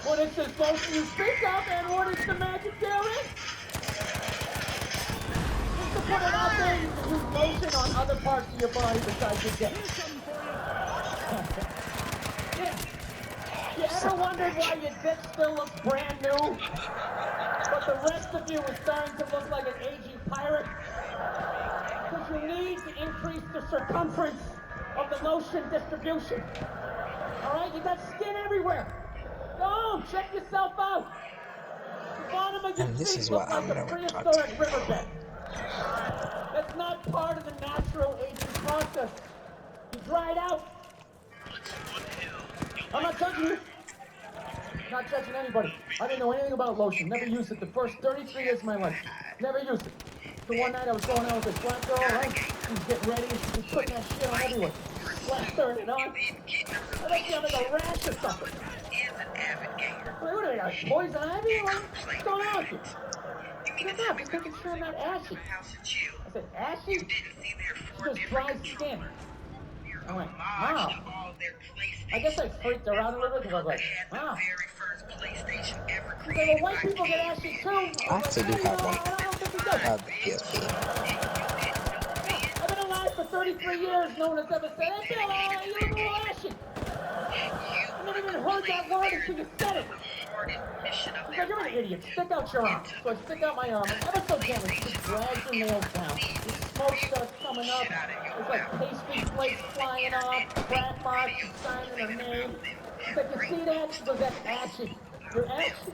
What is this lotion you speak of, and what is the magic therein? Just to put it out there, you can use lotion on other parts of your body besides your dick. You ever wondered why your dick still looks brand new, but the rest of you is starting to look like an aging pirate? Because you need to increase the circumference of the lotion distribution. All right, you got skin everywhere. Go, check yourself out. The bottom of your And this feet is look what like I'm a gonna cut. prehistoric riverbed. That's not part of the natural aging process. You dried out. I'm not judging you. Not judging anybody. I didn't know anything about lotion. Never used it the first 33 years of my life. Never used it. So one night I was going out with this black girl, right? She was getting ready and she was putting that shit on everywhere. Plastering it on. I think she had like a rash or something. What do they got? Poison ivy? What's going on with you? She goes, no, just making sure I'm not ashy. I said, ashy? She goes, dry skin. I went, wow. I guess I freaked her out a little bit because I was like, wow. She's like, well, white people get ashy too. I actually do have one. I don't think he does. I have the PSP. I've been alive for 33 years. No one has ever said, hey, Bill, you look a little ashy. I never even heard that word until you said it. She's like, you're an idiot. Stick out your arm. So I stick out my arm, and ever so gently, she just drags her nails down. The smoke starts coming up. There's like pastry flakes flying off, crack marks, she's signing her name. She's like, you see that? She goes, that's ashy. You're ashy.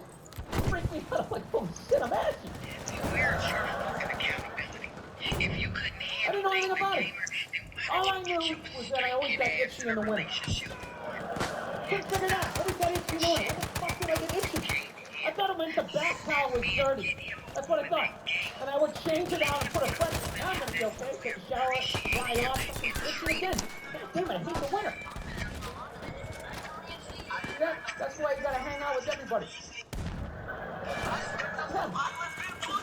Freak me out. I'm like, oh shit, I'm ashy. I didn't know anything about it. All I knew was that I always got itchy in the winter. Couldn't figure it out. Always got itchy in the winter. What the fuck did I get itchy? I thought it meant the bath towel was dirty. That's what I thought. And I would change it out and put a fresh, now I'm gonna be okay. Take a shower, dry off, something itchy again. Damn, I hate the winter. See that? That's why you gotta hang out with everybody. Yeah.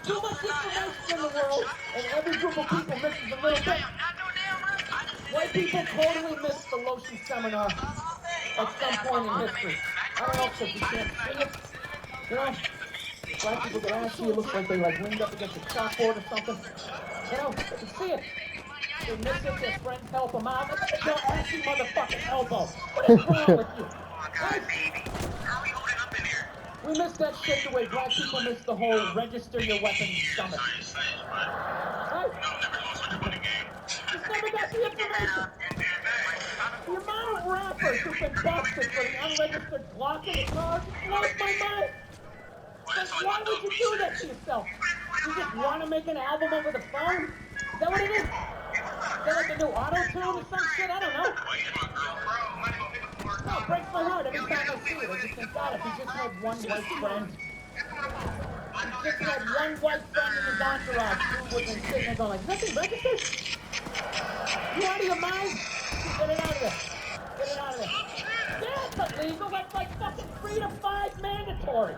Too much information in the world, and every group of people misses a little bit. White people totally missed the lotion seminar at some point in history. I don't know if you can't see it. You know, black people get ashy, it looks like they like leaned up against a chalkboard or something. You know, they can see it. They miss it, their friends help them out. Look at your ashy motherfucking elbow. What is wrong with you? Right? We miss that shit the way black people miss the whole register your weapons summit. Right? Just never got the information. The amount of rappers who've been busted for the unregistered Glock in the car just blows my mind. Like, why would you do that to yourself? You just want to make an album over the phone? Is that what it is? Is that like a new auto-tune or some shit? I don't know. No, it breaks my heart every time I see it. I just think, God, if he just had one white friend. If he just had one white friend in his entourage who would have been sitting there going like, nothing registered? You out of your mind? Get it out of there. Get it out of there. Yeah, it's illegal. That's like fucking 3 to 5 mandatory.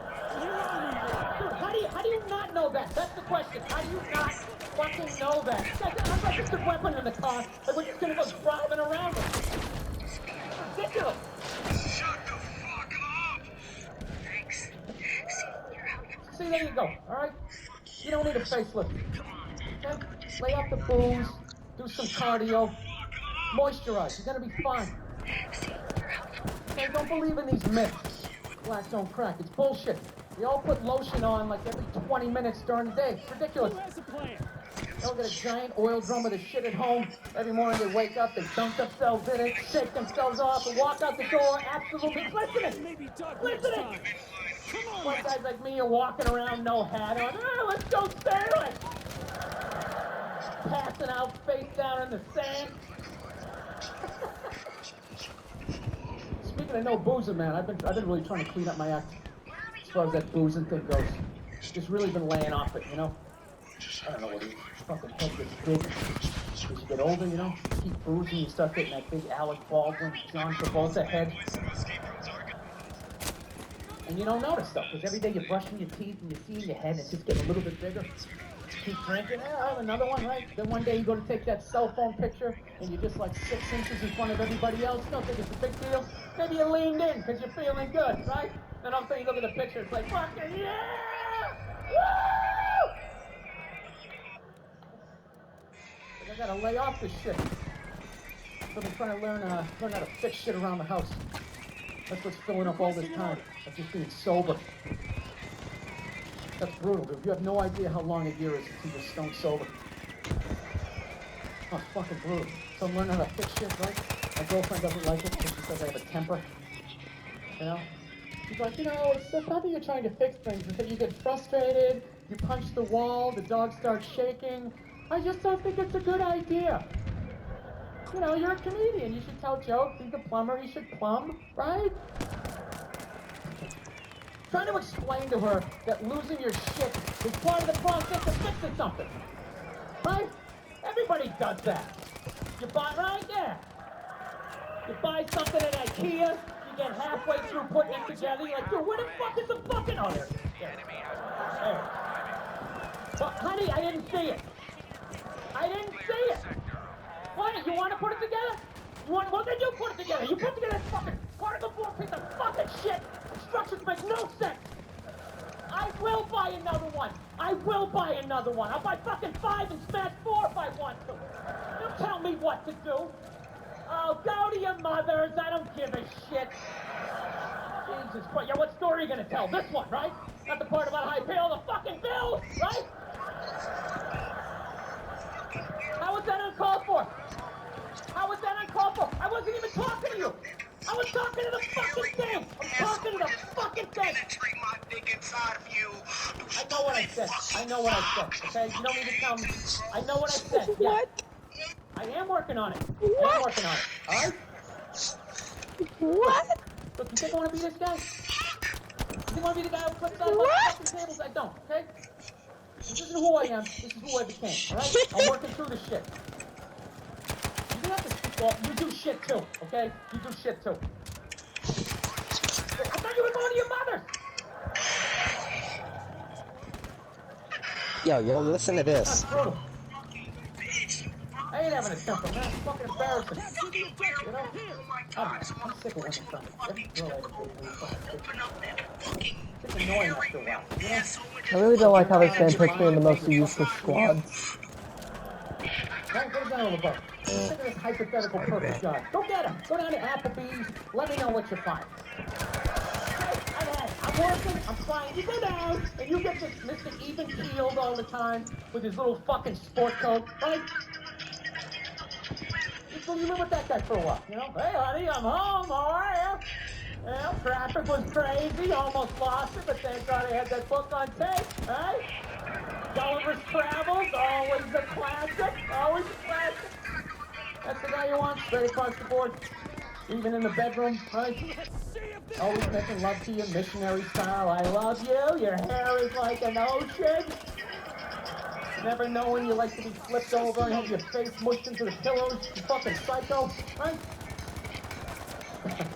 Dude, how do you not know that? That's the question. How do you not fucking know that? That's an unregistered weapon in the car, and we're just gonna go driving around with it. It's ridiculous. Shut the fuck up! Thanks. See, there you go, alright? You don't need a facelift. Okay? Lay off the booze, do some cardio, moisturize. You're gonna be fine. Okay, don't believe in these myths. Blacks don't crack. It's bullshit. They all put lotion on like every 20 minutes during the day. It's ridiculous. They all get a giant oil drum of the shit at home. Every morning they wake up, they dunk themselves in it, shake themselves off, and walk out the door absolutely glistening. Glistening! White guys like me are walking around, no hat on. Ah, let's go sailing! Passing out face down in the sand. Speaking of no boozing, man, I've been really trying to clean up my act as far as that boozing thing goes. Just really been laying off it, you know? I don't know what it is. Fucking head gets big. As you get older, you know, you keep boozing, you start getting that big Alec Baldwin, John Travolta head. And you don't notice stuff, because every day you're brushing your teeth and you see your head, it's just getting a little bit bigger. Keep drinking, I have another one, right? Then one day you go to take that cell phone picture, and you're just like 6 inches in front of everybody else. You don't think it's a big deal. Maybe you leaned in because you're feeling good, right? Then and all of a sudden you look at the picture, it's like, fucking yeah! Woo! Like, I gotta lay off this shit. So I've been trying to learn how to fix shit around the house. That's what's filling up all this time. That's just being sober. That's brutal, dude. You have no idea how long a year is since you were stone sober. Oh, it's fucking brutal. So I'm learning how to fix shit, right? My girlfriend doesn't like it because she says I have a temper. You know? She's like, you know, it's not that you're trying to fix things, it's that you get frustrated, you punch the wall, the dog starts shaking. I just don't think it's a good idea. You know, you're a comedian, you should tell jokes, he's a plumber, he should plumb, right? Trying to explain to her that losing your shit is part of the process of fixing something. Right? Everybody does that. You buy, right? Yeah. You buy something at IKEA, you get halfway through putting it together, you're like, dude, where the fuck is the fucking... Oh, there. There. Well, honey, I didn't see it. I didn't see it. What, you want to put it together? Well, then you put it together. You put together this fucking particle board piece of fucking shit. Instructions make no sense. I will buy another one. I will buy another one. I'll buy fucking 5 and smash 4 if I want to. You tell me what to do. Oh, go to your mother's. I don't give a shit. Jesus Christ. Yeah, what story are you gonna tell? This one, right? Not the part about how I pay all the fucking bills, right? How was that uncalled for? How was that uncalled for? I wasn't even talking to you. I was talking to the fucking thing. I'm talking to the fucking thing. Penetrate my dick inside of you. I know what I said. I know what I said. Okay, you don't need to tell me. I know what I said. Yeah. What? I am working on it. What? I am working on it. All right. What? Look, you think I want to be this guy? You think I want to be the guy who flips out What? the fucking tables? I don't. Okay. This isn't who I am. This is who I became. All right. I'm working through this shit. You have to speak off. You do shit too. Okay. You do shit too. I thought you were going to your mother. Yo, listen to That's this. brutal. I ain't having a temper, man. It's fucking embarrassing. You know? I'm sick of women telling me. Every girl I ever dated was fucking sick. It's annoying after a while, you know? I really don't like how this game puts me in the most useless squads. Right, go down on the boat. Think of this hypothetical perfect guy. Go get him. Go down to Applebee's. Let me know what you find. I'm working, I'm fine. You go down, and you get this Mr. Even Keeled all the time with his little fucking sport coat, right? You live with that guy for a while, you know? Hey, honey, I'm home. How are you? Well, traffic was crazy. Almost lost it, but thank God I had that book on tape, right? Gulliver's Travels, always the classic. Always the classic. That's the guy you want, straight across the board. Even in the bedroom, right? Always making love to you, missionary style. I love you. Your hair is like an ocean. Never knowing you like to be flipped over and have your face mushed into the pillows. You fucking psycho, right?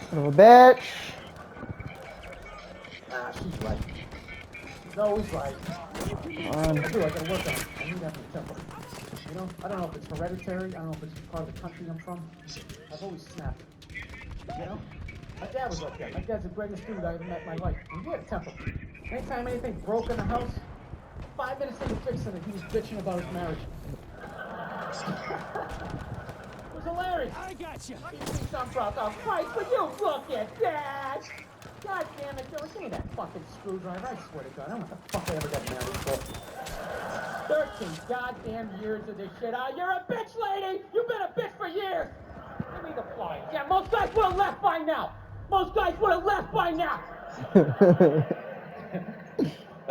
Son of a bitch. Ah, she's right. She's always right. I do. I gotta work on it. I need that in the temper. You know, I don't know if it's hereditary. I don't know if it's part of the country I'm from. I've always snapped. You know? My dad was like that. My dad's the greatest dude I ever met in my life. He had a temper. Anytime anything broke in the house, 5 minutes into fixing it, he was bitching about his marriage. It was hilarious. I got you. He thinks I'm broke. Oh, Christ, would you look at that? God damn it, Joe. Give me that fucking screwdriver. I swear to God, I don't know what the fuck I ever got married for. 13 goddamn years of this shit. Oh, you're a bitch, lady. You've been a bitch for years. Give me the fly. Yeah, most guys would have left by now. Most guys would have left by now. That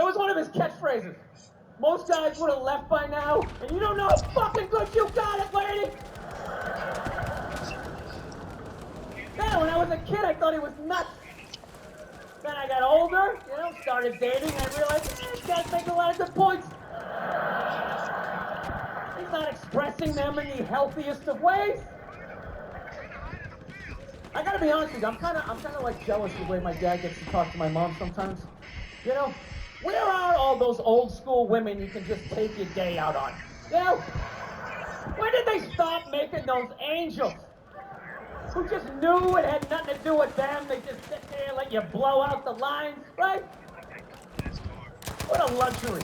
was one of his catchphrases. Most guys would have left by now, and you don't know how fucking good you got it, lady. Yeah, when I was a kid, I thought he was nuts. Then I got older, you know, started dating, and I realized, this guy's making a lot of good points. He's not expressing them in the healthiest of ways. I gotta be honest with you, I'm kind of like jealous of the way my dad gets to talk to my mom sometimes. You know, where are all those old school women you can just take your day out on? You know, when did they stop making those angels? who just knew it had nothing to do with them. They just sit there and let you blow out the lines, right? What a luxury.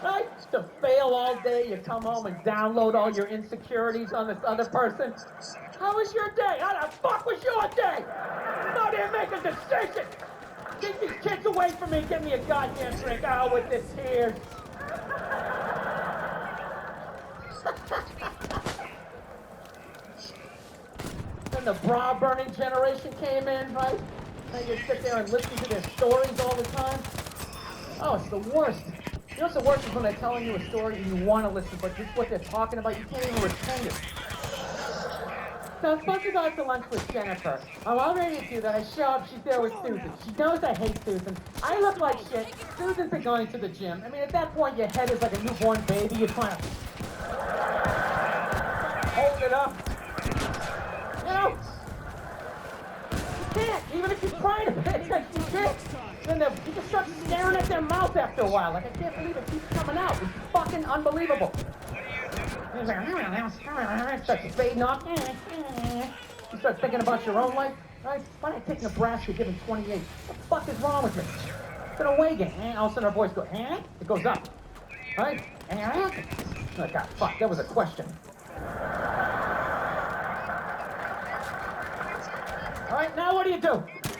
Right? To fail all day, you come home and download all your insecurities on this other person. How was your day? How the fuck was your day? No, didn't make a decision. Take these kids away from me. Give me a goddamn drink. Oh, with the tears. Then the bra burning generation came in, right? And you sit there and listen to their stories all the time. Oh, it's the worst. You know what's the worst is when they're telling you a story and you want to listen, but just what they're talking about, you can't even retain it. So I'm supposed to go out to lunch with Jennifer. I'm all ready to do that. I show up, she's there with Susan. She knows I hate Susan. I look like shit. Susan's been going to the gym. I mean, at that point, your head is like a newborn baby. You're trying to hold it up. You know? You can't. Even if you try to pay attention, you can't. Then you just start staring at their mouth after a while. Like, I can't believe it keeps coming out. It's fucking unbelievable. He's like, starts fading off. You start thinking about your own life, right? Why not take Nebraska, give him 28? What the fuck is wrong with me? It's an away game. All of a sudden our voice goes, it goes up. Right? Oh, God, fuck, that was a question. All right, now what do? You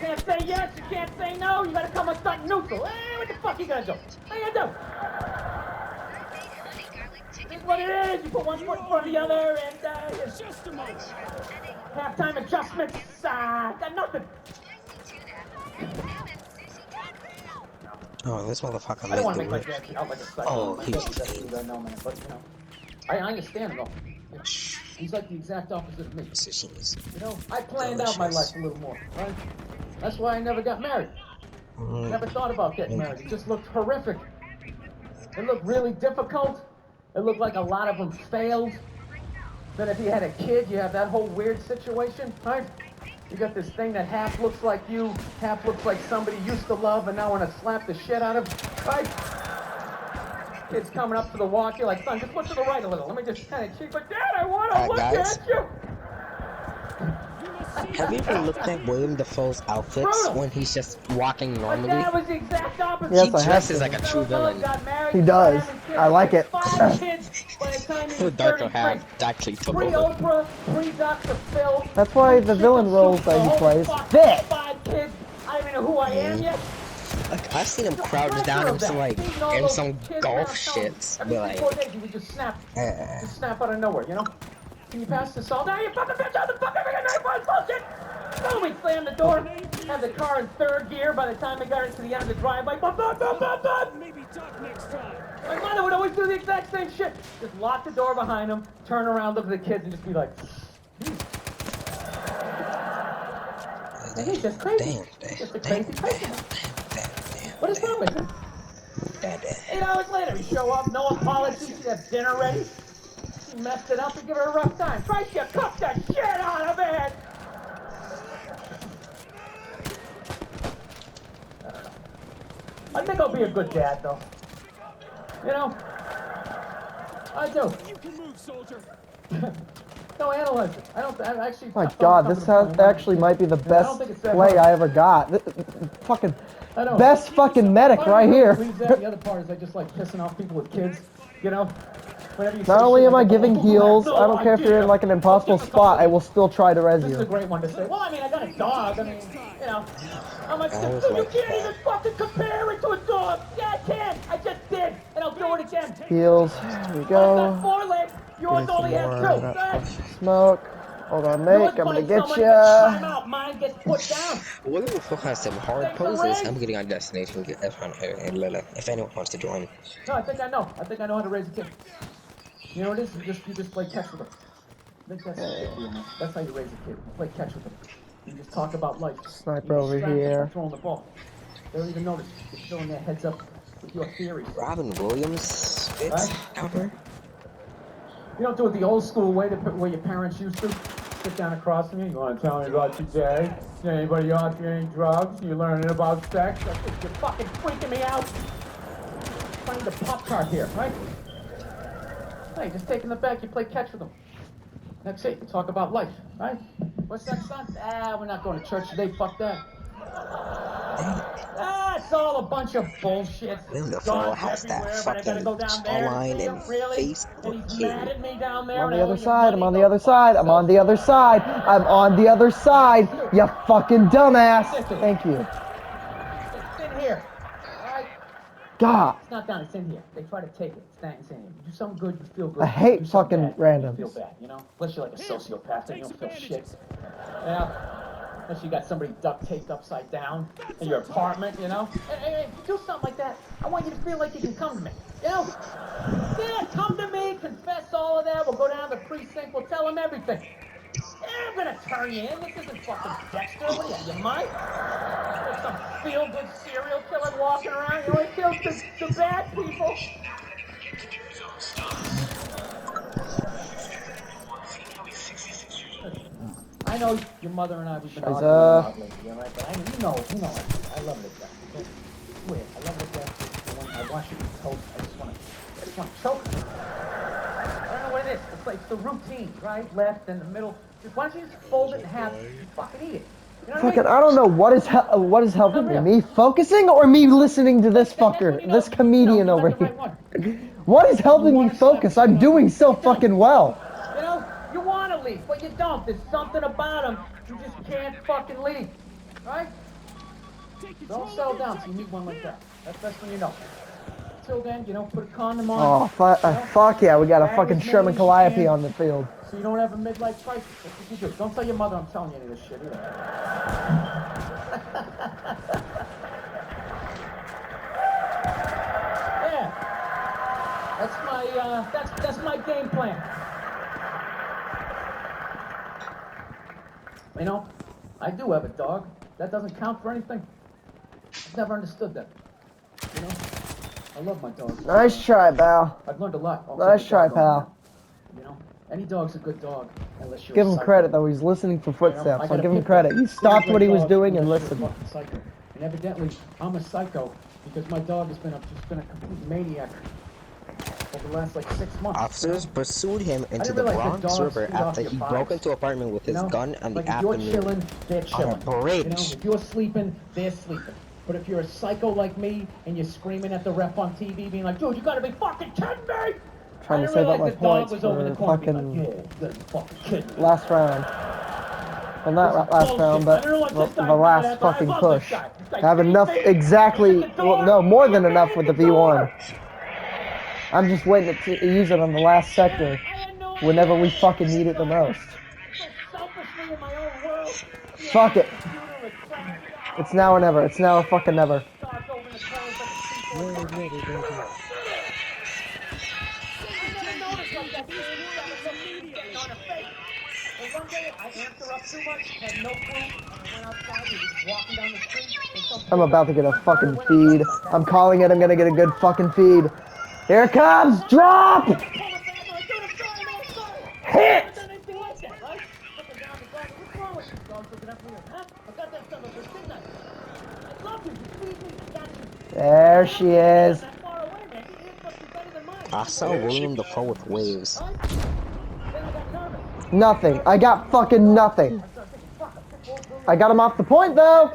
can't say yes, you can't say no, you gotta come with something neutral. What the fuck you gonna do? What are you gonna do? This is what it is. You put one foot in front of the other, and just a moment. Halftime adjustments. Got nothing. Oh, this motherfucker I don't want to made make the my dad out like a psycho. Oh, he's but you know, I understand though. He's like the exact opposite of me. decisions. You know, I planned out my life a little more, right? That's why I never got married. Never thought about getting married. It just looked horrific. It looked really difficult. It looked like a lot of them failed. Then if you had a kid, you have that whole weird situation, right? You got this thing that half looks like you, half looks like somebody you used to love and now want to slap the shit out of, right? Kid's coming up to the walk, you're like, son, just look to the right a little. Let me just kind of cheat, but Dad, I want to look guys. at you. Have you ever looked at William Dafoe's outfits when he's just walking My normally? dad was the exact opposite. Yes, He I have dresses to. like a true villain. He does. I like it. 5 kids by the time he was Darko 33. had actually took over. Pre-Oprah, pre-Dr. Phil. That's why the villain roles that he plays fit. 5 kids. I don't even know who I am yet. Like, I've seen him crouch down in some golf shits. Be Every 4 like, days he would just snap out of nowhere, you know? Can you pass the salt? Now you fucking bitch out the fucking knife on bullshit! So we slammed the door, had the car in 3rd gear by the time we got it to the end of the driveway. Maybe talk next time. My mother would always do the exact same shit. Just lock the door behind him, turn around, look at the kids, and just be like, he's just crazy. He's just a crazy person. What is wrong with him? 8 hours later, he show up, no apology, she'd have dinner ready. She messed it up and give her a rough time. Christ, you cooked the shit out of it! I think I'll be a good dad, though. You know? I do. You can move, soldier. No, analyze it. I actually... My God, this actually might be the best play I ever got. Fucking best fucking medic right here. The other part is I just like pissing off people with kids, you know? Not only am I giving heals, I don't care if you're in like an impossible spot, I will still try to res This is a you. great one to say. Well, I mean, I got a dog. I mean, you know. I'm like, you can't even fucking compare it to a dog. Yeah, I can. I just did. And I'll do it again. Heals. Here we I've got go. 4 legs. Yours only has 2. Right? Smoke. Hold on, mate. I'm gonna get Time ya. out. Mine gets put down. William Dafoe has some hard poses. I'm getting on destination. If anyone wants to join. No, I think I know. I think I know how to raise a kid. You know what it is? You just play catch with them. I think that's how you raise a kid. You play catch with them. You just talk about life. Sniper You over distract them here. from throwing the ball. They don't even notice. You're filling their heads up with your theories. Robin Williams fits down here. You don't do it the old school way where your parents used to. Sit down across from you. You want to tell me about your day? Is anybody off you any drugs? You learning about sex? You're fucking freaking me out. Playing the pop cart here, right? Hey, just take in the back. You play catch with them. That's it. You talk about life, right? What's that, son? Ah, we're not going to church today. Fuck that. Ah, it's all a bunch of bullshit. Will the Flow God's has that everywhere, but I gotta fucking go down there to jawline see him, and really? Facebook And he's kid. mad at me down I'm there. on and the I owe other you side. money. I'm on the Go other fuck side. I'm on the other side. I'm on the other side. You fucking dumbass. Thank you. It's in here. Alright? God. It's not down, it's in here. They try to take it. It's in here. You do something good, you feel good. I hate do something fucking bad, you randoms. feel bad, you know? Unless you're like a Here, sociopath and you take don't some feel shit. bandages. Yeah. Unless you got somebody duct taped upside down in your apartment, you know? Hey, if you do something like that, I want you to feel like you can come to me. You know? Yeah, come to me, confess all of that. We'll go down to the precinct, we'll tell them everything. Yeah, I'm gonna turn you in. This isn't fucking Dexter. What are you, you mind? There's some feel-good serial killer walking around. You only kills the bad people. I know your mother and I, we've been arguing a lot lately, all right? But I know, I love it to death. Okay? Weird. I love it to death. And when I watch it with toast, I just want to choke. I don't know what it is. It's like the routine, right? Left and the middle. Why don't you just fold it in half and fucking eat it? You know what Fucking, I I don't know what is helping me. Me focusing or me listening to this fucker, this comedian over here. What is helping me focus? I'm doing so fucking well. You know, you want to leave, but you don't. There's something about him. You just can't fucking leave. Right? Don't settle down till you meet one like that. That's when you know. Until then, you don't put a condom on. Oh, fuck yeah, we got a fucking Sherman Calliope on the field. So you don't have a midlife crisis. That's what you do. Don't tell your mother I'm telling you any of this shit either. Yeah. That's my game plan. You know, I do have a dog. That doesn't count for anything. I've never understood that. You know? I love my dog. Nice try, pal. I've learned a lot. Nice try, pal. You know? Any dog's a good dog, unless you're Give a him psycho. credit, though. He's listening for footsteps. I'll give him credit. He stopped what he was doing and listened. And evidently, I'm a psycho because my dog has been just been a complete maniac over the last, 6 months. Officers pursued him into the Bronx River after he broke into an apartment with his gun in the afternoon. If you're chilling, they're chilling. On a bridge. You know, if you're sleeping, they're sleeping. But if you're a psycho like me and you're screaming at the ref on TV, being like, "Dude, you gotta be fucking kidding me!" Trying to save up my points for fucking last round. Well, not last round, but the last fucking push. I have enough, well, no, more than enough with the V1. I'm just waiting to use it on the last sector whenever we fucking need it the most. Fuck it. It's now or never. It's now or fucking never. One day I amped her up too much, had no clue, and I went outside, we were walking down the street, and I'm about to get a fucking feed. I'm calling it. I'm gonna get a good fucking feed. Here it comes. Drop. Hit. There she is. I saw William Dafoe with waves. Nothing. I got fucking nothing. I got him off the point though.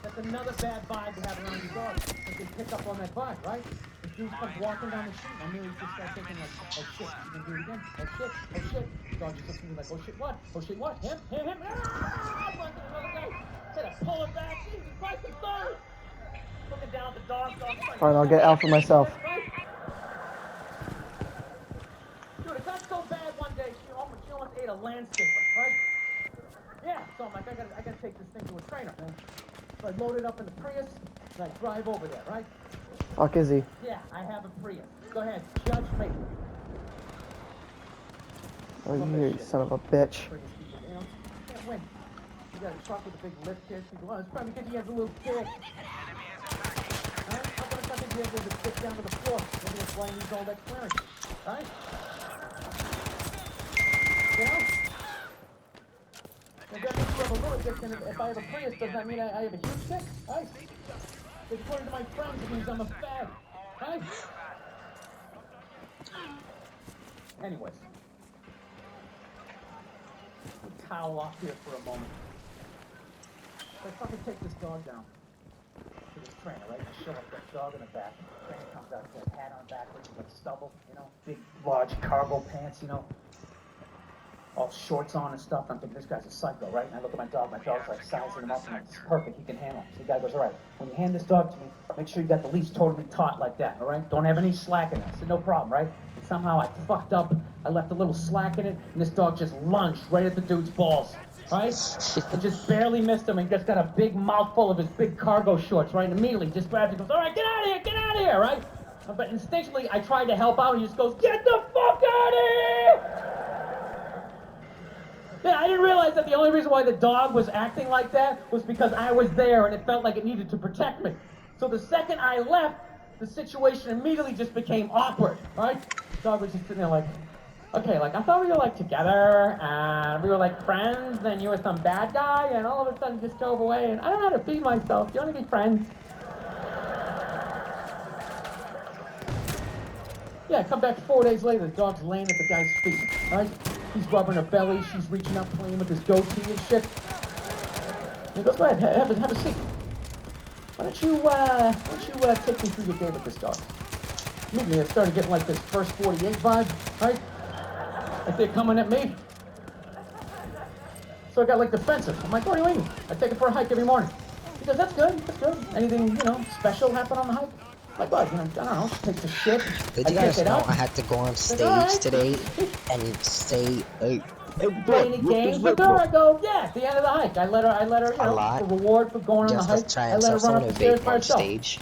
That's another bad vibe to have around your dog. They can pick up on that vibe, right? If dude comes walking down the street, I immediately just start thinking like, oh shit, you can do it again. Oh shit, oh shit. The dog just looks at me like, oh shit, what? Oh shit, what? Him? Ah! Another guy. Said I pull it back. Jesus Christ, I'm sorry. Looking down at the dog. Fine, I'll get Alpha myself. Dude, it got so bad one day, she almost ate a landscaper, right? Yeah, so I'm like, I gotta take this thing to a trainer, man. So I load it up in the Prius, and I drive over there, right? Fuck is he? Yeah, I have a Prius. Go ahead, judge me. Oh, you son of a bitch. Prius people, you know, you can't win. You got a truck with a big lift here. People, it's probably because he has a little kid. Huh? How come it's not because he has to stick down to the floor? Maybe that's why he needs all that clearance, right? You know? If that means you have a little dick, then if I have a Prius, does that mean I have a huge dick? Right? According to my friends, it means I'm a fag. Right? Anyways. towel off here for a moment. So I fucking take this dog down to this trainer, right? I show up that dog in the back. The trainer comes out with a hat on backwards with stubble, you know, big, large cargo pants, you know, all shorts on and stuff. I'm thinking, this guy's a psycho, right? And I look at my dog's like sizing him up, and I'm like, this is perfect, he can handle it. So the guy goes, all right, when you hand this dog to me, make sure you got the leash totally taut like that, all right? Don't have any slack in it. I said, no problem, right? And somehow I fucked up, I left a little slack in it, and this dog just lunged right at the dude's balls. Right? And just barely missed him and just got a big mouthful of his big cargo shorts, right? And immediately just grabs it and goes, all right, get out of here, right? But instinctually, I tried to help out and he just goes, get the fuck out of here! Yeah, I didn't realize that the only reason why the dog was acting like that was because I was there and it felt like it needed to protect me. So the second I left, the situation immediately just became awkward, right? The dog was just sitting there like, okay, like, I thought we were, like, together, and we were, like, friends, then you were some bad guy, and all of a sudden just drove away, and I don't know how to feed myself. Do you want to be friends? Yeah, come back 4 days later, the dog's laying at the guy's feet, right? He's rubbing her belly, she's reaching up, playing with his goatee and shit. And he goes, go ahead, have a seat. Why don't you take me through your day with this dog? Immediately, I started getting, like, this first 48 vibe, right? Like they're coming at me. So I got like defensive. I'm like, what do you mean? I take it for a hike every morning. He goes, that's good, that's good. Anything, you know, special happen on the hike? I'm like, what, you know, I don't know, she takes a shit. Did you guys know I had to go on stage today and say, play any games with her? I go, yeah, at the end of the hike. I let her, you know, the reward for going on the hike. I let her run up the stairs by herself.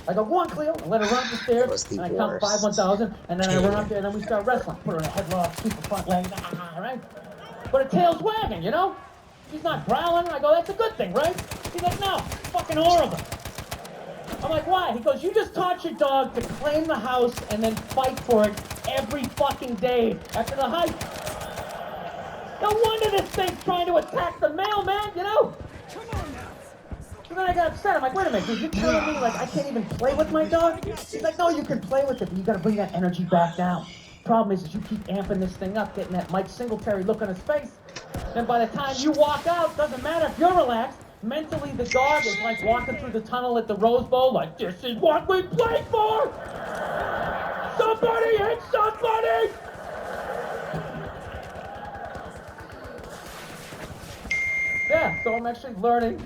I go, go on, Cleo. I let her run up the stairs, and I count 5 1,000, and then I run up there, and then we start wrestling. Put her in a headlock, keep her front leg, right? But her tail's wagging, you know? She's not growling. I go, that's a good thing, right? He's like, no, it's fucking horrible. I'm like, why? He goes, you just taught your dog to claim the house and then fight for it every fucking day after the hike. No wonder this thing's trying to attack the mailman, you know? Come on now. So then I got upset. I'm like, wait a minute, dude, you're telling me, like, I can't even play with my dog? He's like, no, you can play with it, but you gotta bring that energy back down. Problem is you keep amping this thing up, getting that Mike Singletary look on his face. Then by the time you walk out, doesn't matter if you're relaxed, mentally the dog is like walking through the tunnel at the Rose Bowl, like, this is what we played for! Somebody hit somebody! Yeah, so I'm actually learning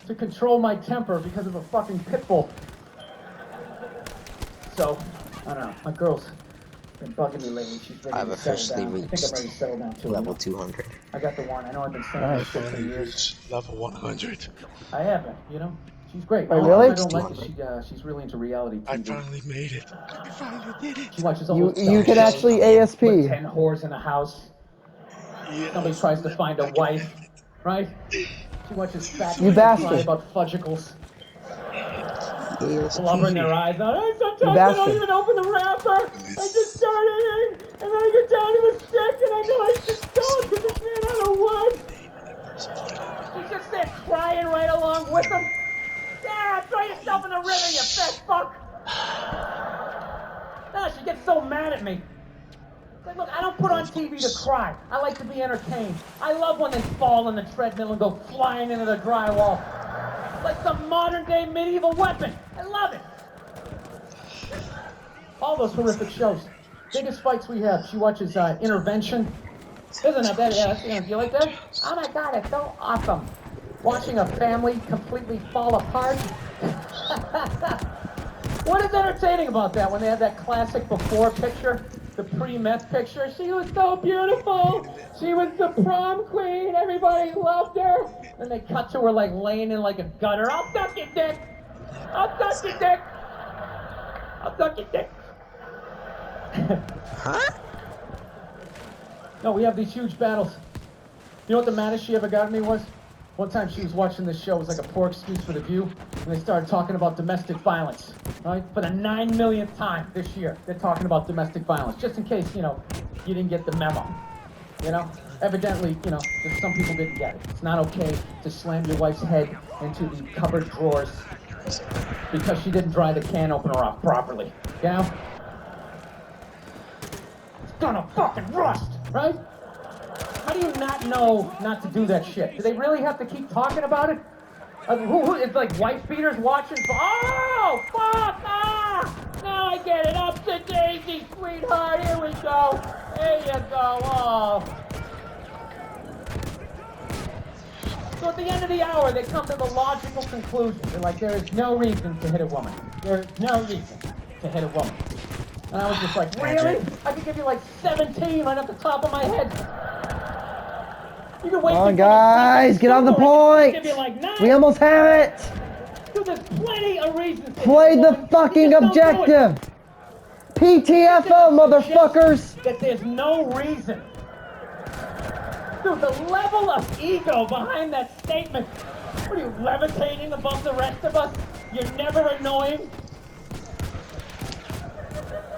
to control my temper because of a fucking pit bull. So, I don't know, my girl's been bugging me lately. She's ready I've to settle officially down. I think I'm ready to settle down too. level 200. I got the one. I know I've been saying this shit for years. Reached level 100. I haven't, you know? She's great. Wait, All really? I don't like is she's really into reality TV. I finally made it. I finally did it. She watches all You those stuff. can actually Put ASP. 10 whores in a house. Yeah. Somebody tries to find a wife, right? She watches fat You people bastard. cry about fudgicles. ASP. Blubber in their eyes. Sometimes I don't bastard. even open the wrapper. I just start eating, and then I get down to the stick, and I go, I just don't, because it's made out of wood. She's just there crying right along with him. Yeah, throw yourself in the river, you fat fuck. No, she gets so mad at me. Like, look, I don't put on TV to cry. I like to be entertained. I love when they fall in the treadmill and go flying into the drywall. Like some modern day medieval weapon. I love it. All those horrific shows. Biggest fights we have. She watches Intervention. Isn't that bad? Yeah, do you like that? Oh my God, it's so awesome. Watching a family completely fall apart. What is entertaining about that when they have that classic before picture? The pre-meth picture. She was so beautiful. She was the prom queen. Everybody loved her. Then they cut to her like laying in like a gutter. I'll suck your dick. I'll suck your dick. I'll suck your dick. Huh? No, we have these huge battles. You know what the maddest she ever got at me was? One time she was watching this show. It was like a poor excuse for The View. And they started talking about domestic violence. Right? For the 9 millionth time this year, they're talking about domestic violence. Just in case, you know, you didn't get the memo. You know? Evidently, you know, some people didn't get it. It's not okay to slam your wife's head into the cupboard drawers because she didn't dry the can opener off properly. You know? It's gonna fucking rust, right? How do you not know not to do that shit? Do they really have to keep talking about it? Who it's like wife beaters watching? Oh, fuck! Ah! Now I get it. Up to Daisy, sweetheart. Here we go. There you go. Oh. So at the end of the hour, they come to the logical conclusion. They're like, there is no reason to hit a woman. There is no reason to hit a woman. And I was just like, really? I could give you like 17 right off the top of my head. You can wait. Come on, guys, get on the point. We almost have it. Dude, there's plenty of reasons. Play the fucking objective. PTFO, motherfuckers. That there's no reason. Dude, the level of ego behind that statement. What are you, levitating above the rest of us? You're never annoying.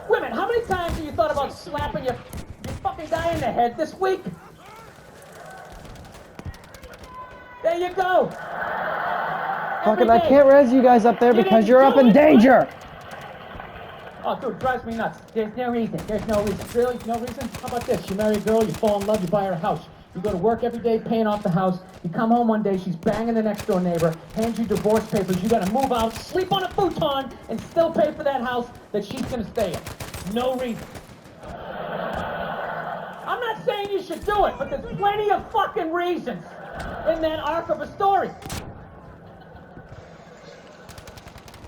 Women, how many times have you thought about slapping your fucking guy in the head this week? There you go. Fucking, I can't res you guys up there because you're up in danger. Oh, dude, it drives me nuts. There's no reason. There's no reason. Really? No reason? How about this? You marry a girl, you fall in love, you buy her a house. You go to work every day paying off the house. You come home one day, she's banging the next door neighbor, hands you divorce papers. You gotta move out, sleep on a futon, and still pay for that house that she's gonna stay in. No reason. I'm not saying you should do it, but there's plenty of fucking reasons in that arc of a story.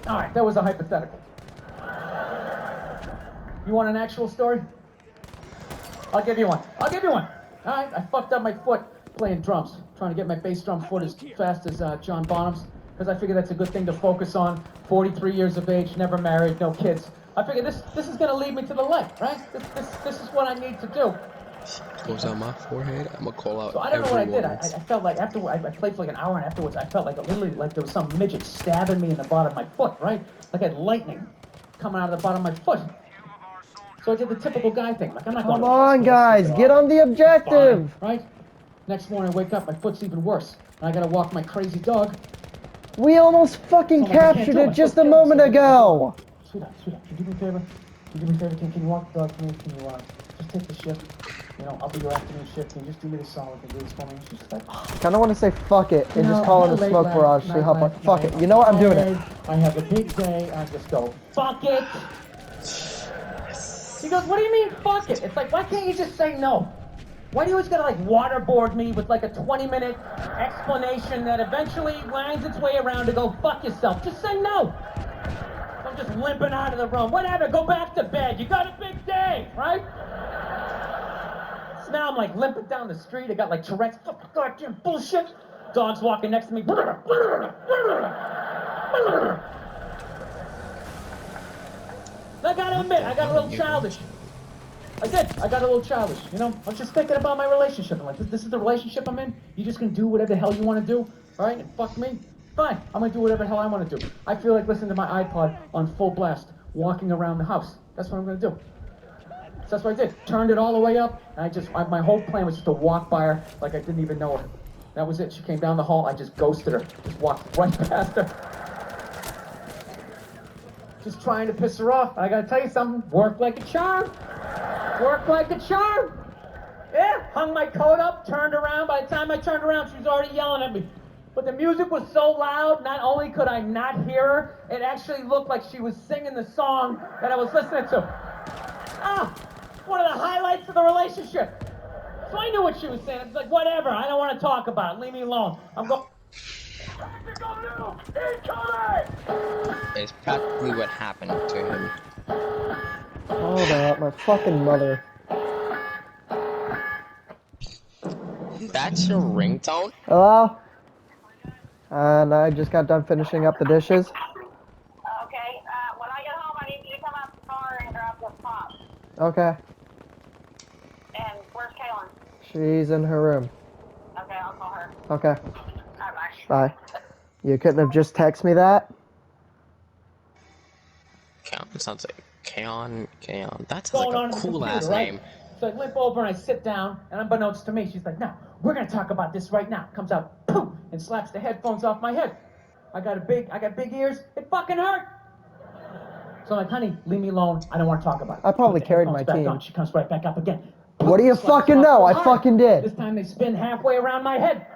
All right, that was a hypothetical. You want an actual story? I'll give you one. I'll give you one. All right, I fucked up my foot playing drums, trying to get my bass drum foot as fast as John Bonham's, because I figure that's a good thing to focus on. 43 years of age, never married, no kids. I figure this is going to lead me to the light, right? This is what I need to do. Goes on my forehead. I'm gonna call out. So I don't know what I did. everyone. I felt like after I played for like an hour, and afterwards I felt like literally like there was some midget stabbing me in the bottom of my foot, right? Like I had lightning coming out of the bottom of my foot. So I did the typical guy thing. Like I'm not going Come on, guys, get on the objective. Right? Next morning I wake up, my foot's even worse. And I gotta walk my crazy dog. We almost fucking captured it just a moment ago. Sweetheart, can you do me a favor? Can you walk the dog for me? Can you just take the shift? You know, I'll be your afternoon shift. Can you just do me this solid and do this for me? She's just like, Kind of want to say fuck it and just call it a smoke barrage to help. Fuck it. You know what? I'm doing it. I have a big day. I just go, fuck it. She goes, what do you mean, fuck it? It's like, why can't you just say no? Why do you always gotta like waterboard me with like a 20-minute explanation that eventually winds its way around to go fuck yourself? Just say no. I'm just limping out of the room. Whatever, go back to bed. You got a big day, right? So now I'm like limping down the street. I got like Tourette's. Fucking goddamn bullshit. Dog's walking next to me. I gotta admit, I got a little childish. I did. I got a little childish. You know, I was just thinking about my relationship. I'm like, this is the relationship I'm in. You just gonna do whatever the hell you want to do, all right? And fuck me. Fine. I'm gonna do whatever the hell I want to do. I feel like listening to my iPod on full blast, walking around the house. That's what I'm gonna do. So that's what I did. Turned it all the way up, and my whole plan was just to walk by her like I didn't even know her. That was it. She came down the hall. I just ghosted her. Just walked right past her. Just trying to piss her off. I gotta tell you something. Worked like a charm. Worked like a charm. Yeah, hung my coat up, turned around. By the time I turned around, she was already yelling at me. But the music was so loud, not only could I not hear her, it actually looked like she was singing the song that I was listening to. One of the highlights of the relationship. So I knew what she was saying. It's like, whatever, I don't want to talk about it. Leave me alone. I'm going. It's practically what happened to him. Hold up, my fucking mother. That's your ringtone? Hello? And I just got done finishing up the dishes. Okay, when I get home, I need you to come out the car and grab the pop. Okay. And where's Kaylin? She's in her room. Okay, I'll call her. Okay. Alright, Bye. bye. You couldn't have just texted me that? Kaon sounds like Kaon. That sounds Going on like in a the cool computer, ass right? name. So I limp over and I sit down, and unbeknownst to me, she's like, no, we're gonna talk about this right now. Comes out, poof, and slaps the headphones off my head. I got big ears, it fucking hurt. So I'm like, honey, leave me alone, I don't want to talk about it. I probably Put the carried headphones my back team. on. She comes right back up again. What do you Slap, fucking slap, know? go I hard. fucking did. This time they spin halfway around my head.